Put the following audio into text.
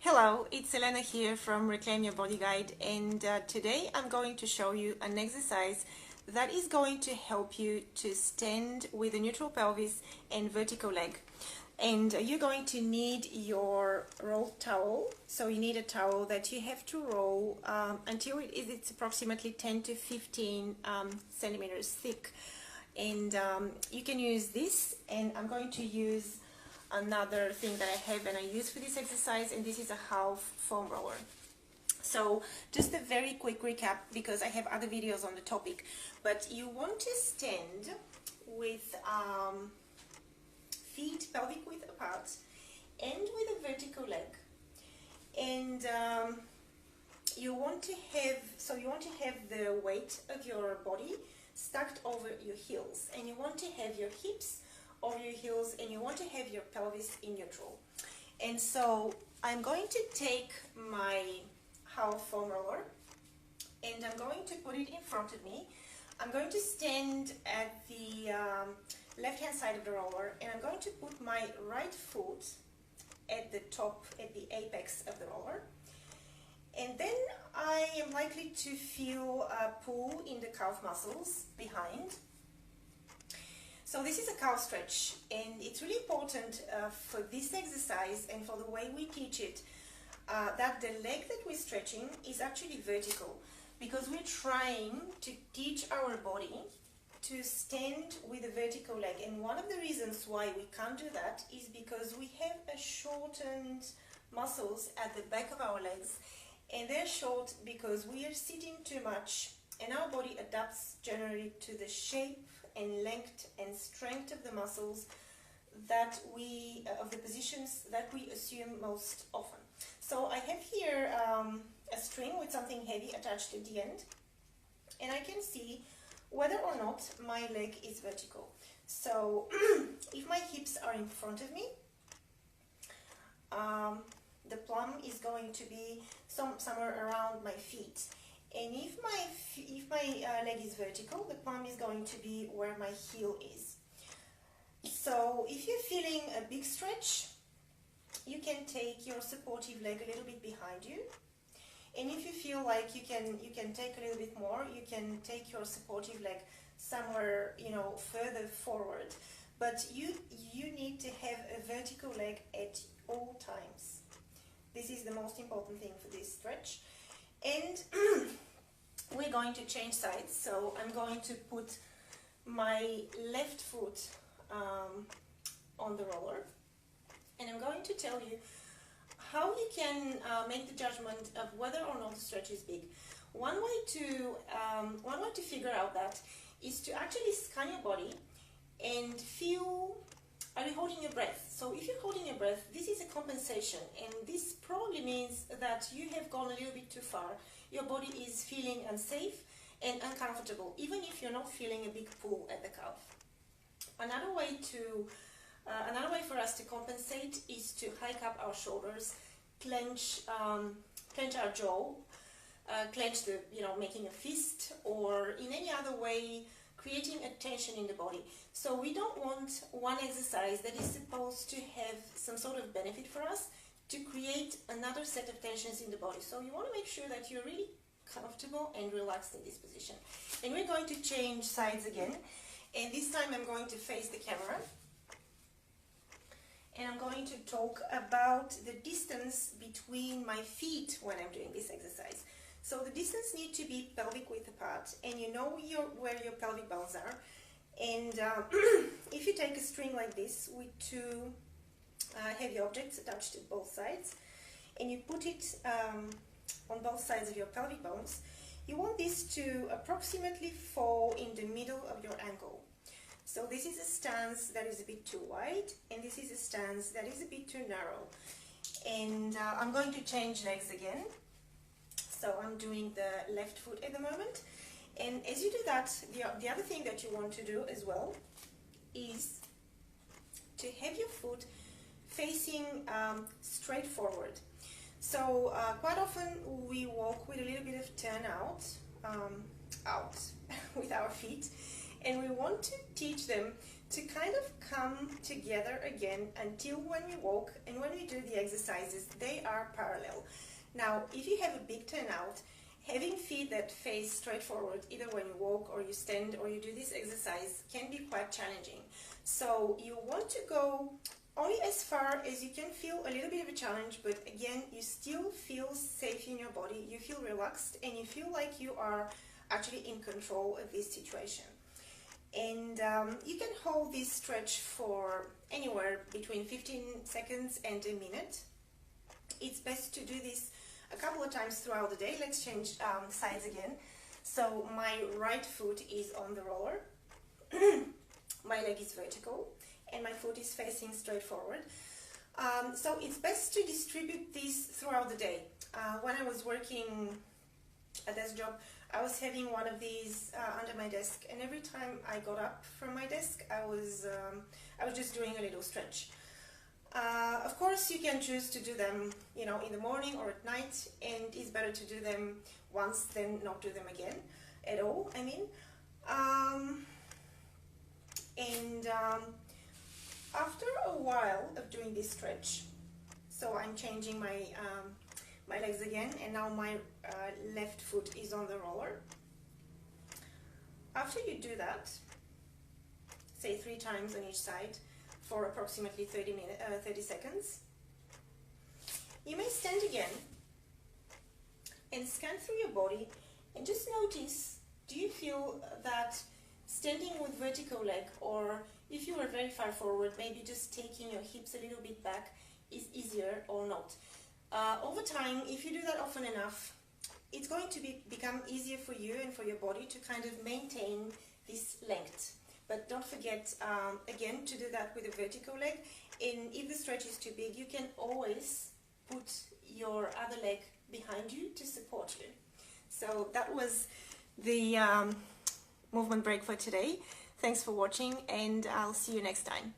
Hello, it's Elena here from Reclaim Your Body Guide, and today I'm going to show you an exercise that is going to help you to stand with a neutral pelvis and vertical leg. And you're going to need your rolled towel. So you need a towel that you have to roll until it's approximately 10 to 15 centimeters thick. And you can use this, and I'm going to use another thing that I have and I use for this exercise, and this is a half foam roller. So just a very quick recap, because I have other videos on the topic, but you want to stand with feet pelvic width apart and with a vertical leg, and you want to have the weight of your body stacked over your heels, and you want to have your hips over your heels, and you want to have your pelvis in neutral. And so I'm going to take my half foam roller and I'm going to put it in front of me. I'm going to stand at the left hand side of the roller, and I'm going to put my right foot at the top, at the apex of the roller, and then I am likely to feel a pull in the calf muscles behind. So this is a calf stretch, and it's really important for this exercise and for the way we teach it that the leg that we're stretching is actually vertical, because we're trying to teach our body to stand with a vertical leg. And one of the reasons why we can't do that is because we have a shortened muscles at the back of our legs, and they're short because we are sitting too much, and our body adapts generally to the shape and length and strength of the muscles that of the positions that we assume most often. So I have here a string with something heavy attached at the end, and I can see whether or not my leg is vertical. So if my hips are in front of me, the plumb is going to be somewhere around my feet. And if my leg is vertical, the palm is going to be where my heel is. So if you're feeling a big stretch, you can take your supportive leg a little bit behind you. And if you feel like you can take a little bit more, you can take your supportive leg somewhere, further forward. But you need to have a vertical leg at all times. This is the most important thing for this stretch. And we're going to change sides, so I'm going to put my left foot on the roller, and I'm going to tell you how you can make the judgment of whether or not the stretch is big. One way to figure out that is to actually scan your body and feel, are you holding your breath? So if you're holding your breath, this is a compensation, and this probably means that you have gone a little bit too far. Your body is feeling unsafe and uncomfortable, even if you're not feeling a big pull at the calf. Another way for us to compensate is to hike up our shoulders, clench our jaw, clench making a fist, or in any other way, creating a tension in the body. So we don't want one exercise that is supposed to have some sort of benefit for us to create another set of tensions in the body. So you want to make sure that you're really comfortable and relaxed in this position. And we're going to change sides again. And this time I'm going to face the camera. And I'm going to talk about the distance between my feet when I'm doing this exercise. So the distance needs to be pelvic width apart, and you know where your pelvic bones are. And if you take a string like this with two heavy objects attached to both sides, and you put it on both sides of your pelvic bones, you want this to approximately fall in the middle of your ankle. So this is a stance that is a bit too wide, and this is a stance that is a bit too narrow. And I'm going to change legs again. So I'm doing the left foot at the moment. And as you do that, the other thing that you want to do as well is to have your foot facing straight forward. So quite often we walk with a little bit of turn out with our feet, and we want to teach them to kind of come together again until when we walk and when we do the exercises, they are parallel. Now, if you have a big turnout, having feet that face straight forward, either when you walk or you stand or you do this exercise, can be quite challenging. So you want to go only as far as you can feel a little bit of a challenge, but again, you still feel safe in your body, you feel relaxed, and you feel like you are actually in control of this situation. And you can hold this stretch for anywhere between 15 seconds and a minute. It's best to do this a couple of times throughout the day. Let's change sides again. So my right foot is on the roller, my leg is vertical, and my foot is facing straight forward. So it's best to distribute this throughout the day. When I was working a desk job, I was having one of these under my desk, and every time I got up from my desk, I was just doing a little stretch. Of course, you can choose to do them, in the morning or at night, and it's better to do them once than not do them again at all. After a while of doing this stretch, so I'm changing my legs again, and now my left foot is on the roller. After you do that, say 3 times on each side for approximately 30 seconds, you may stand again and scan through your body and just notice, do you feel that standing with vertical leg, or if you are very far forward, maybe just taking your hips a little bit back is easier or not? Over time, if you do that often enough, it's going to become easier for you and for your body to kind of maintain this length. But don't forget, again, to do that with a vertical leg. And if the stretch is too big, you can always put your other leg behind you to support you. So that was the movement break for today. Thanks for watching, and I'll see you next time.